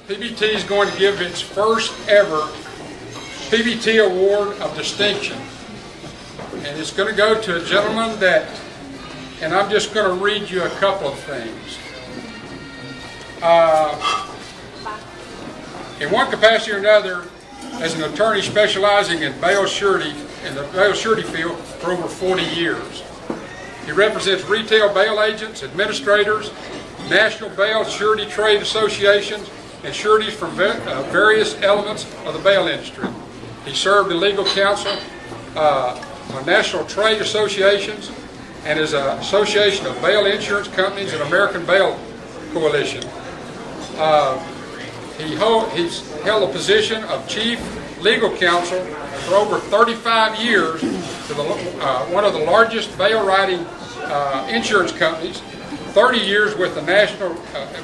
PBT is going to give its first ever PBT Award of Distinction. And it's going to go to a gentleman that, and I'm just going to read you a couple of things. In one capacity or another, as an attorney specializing in bail surety, in the bail surety field for over 40 years. He represents retail bail agents, administrators, national bail surety trade associations, and sureties from various elements of the bail industry. He served in legal counsel on national trade associations and is an association of bail insurance companies and American Bail Coalition. He's held the position of chief legal counsel for over 35 years to one of the largest bail writing insurance companies. 30 years with the national,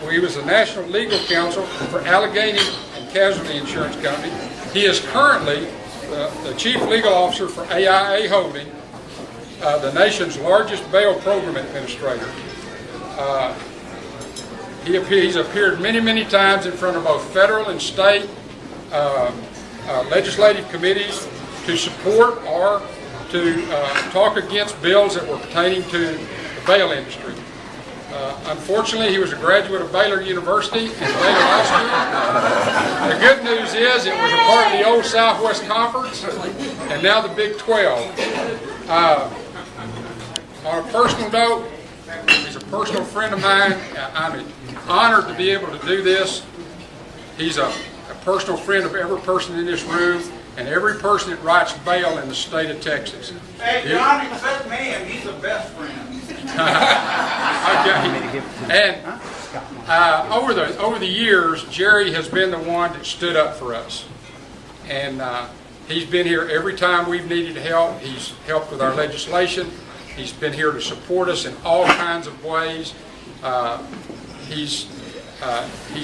he was the national legal counsel for Allegheny and Casualty Insurance Company. He is currently the chief legal officer for AIA Holding, the nation's largest bail program administrator. He's appeared many times in front of both federal and state legislative committees to support or to talk against bills that were pertaining to the bail industry. Unfortunately, he was a graduate of Baylor University and Baylor Law School. The good news is it was a part of the old Southwest Conference and now the Big 12. On a personal note, he's a personal friend of mine. I'm honored to be able to do this. He's a personal friend of every person in this room and every person that writes bail in the state of Texas. Hey, John, except me, and he's the best friend. Okay. And over the years, Jerry has been the one that stood up for us. And he's been here every time we've needed help. He's helped with our legislation. He's been here to support us in all kinds of ways. He's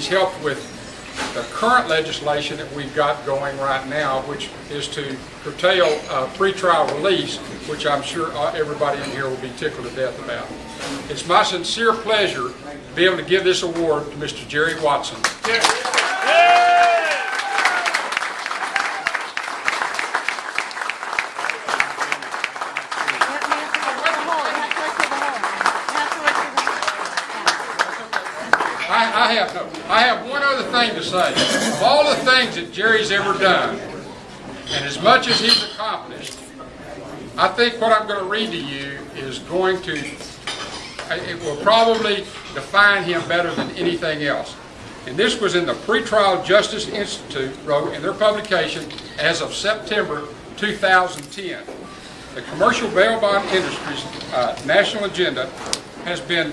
helped with the current legislation that we've got going right now, which is to curtail pretrial release, which I'm sure everybody in here will be tickled to death about. It's my sincere pleasure to be able to give this award to Mr. Jerry Watson. I have one other thing to say. Of all the things that Jerry's ever done, and as much as he's accomplished, I think what I'm going to read to you is going to, it will probably define him better than anything else. And this was in the Pretrial Justice Institute wrote in their publication as of September 2010. The commercial bail bond industry's national agenda has been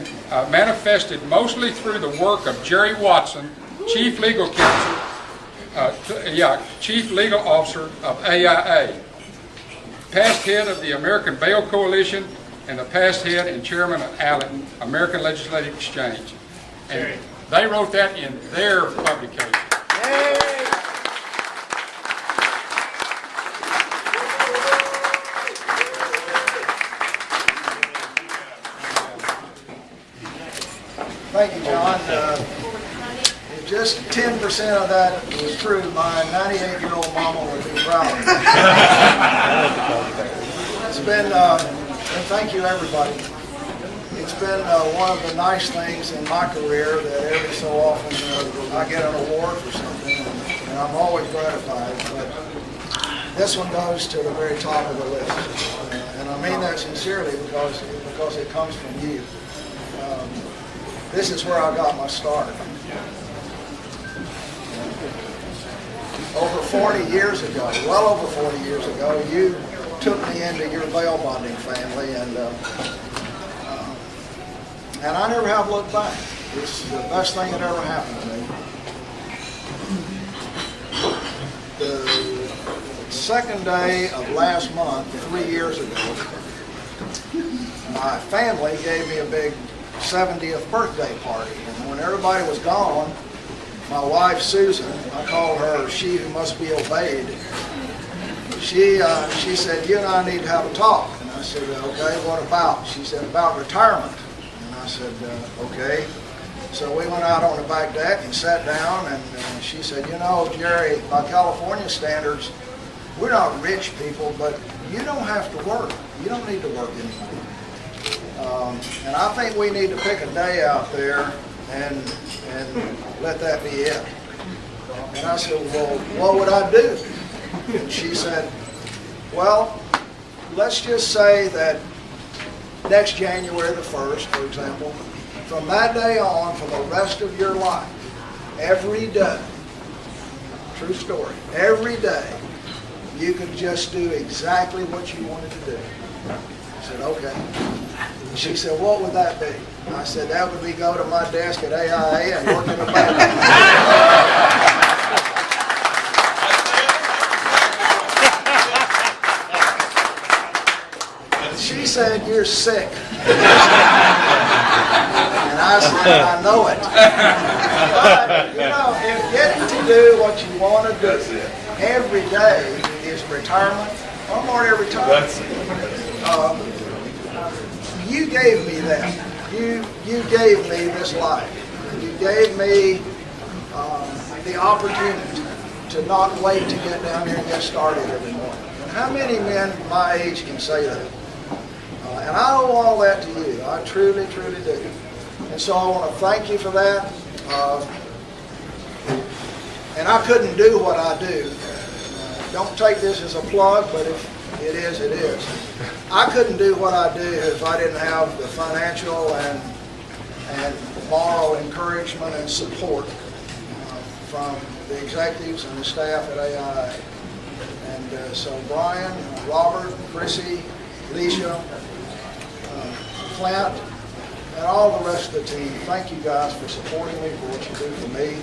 manifested mostly through the work of Jerry Watson, Chief Legal Counsel, Chief Legal Officer of AIA, past head of the American Bail Coalition, and the past head and chairman of ALEC, American Legislative Exchange. And they wrote that in their publication. Thank you, John. If just 10% of that was true, my 98-year-old mama would be proud of me. It's been, and thank you everybody, it's been one of the nice things in my career that every so often I get an award for something, and I'm always gratified, but this one goes to the very top of the list. And I mean that sincerely because it comes from you. This is where I got my start. Over 40 years ago, well over 40 years ago, you took me into your bail bonding family, and I never have looked back. It's the best thing that ever happened to me. The second day of last month, 3 years ago, my family gave me a big 70th birthday party, and when everybody was gone, my wife Susan, I call her she who must be obeyed, she said, you and I need to have a talk. And I said, okay, what about? She said, about retirement. And I said, okay. So we went out on the back deck and sat down, and she said, you know, Jerry, by California standards, we're not rich people, but you don't have to work. You don't need to work anymore. And I think we need to pick a day out there and let that be it. And I said, well, what would I do? And she said, well, let's just say that next January the 1st, for example, from that day on, for the rest of your life, every day, true story, every day, you could just do exactly what you wanted to do. I said, okay. She said, what would that be? I said, that would be go to my desk at AIA and work in a bank. She said, you're sick. And I said, I know it. But, you know, if getting to do what you want to do every day is retirement, I'm already retired. You gave me that. You gave me this life. You gave me the opportunity to not wait to get down here and get started every morning. And how many men my age can say that? And I owe all that to you. I truly, truly do. And so I want to thank you for that. And I couldn't do what I do. Don't take this as a plug, but if it is, it is. I couldn't do what I do if I didn't have the financial and moral encouragement and support from the executives and the staff at AI. And so Brian, Robert, Chrissy, Leisha, Clint, and all the rest of the team, thank you guys for supporting me, for what you do for me.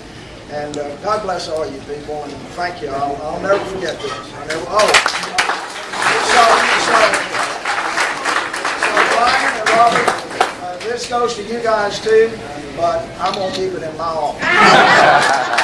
And God bless all you people, and thank you. I'll never forget this. So Brian and Robert, this goes to you guys too, but I'm going to keep it in my office.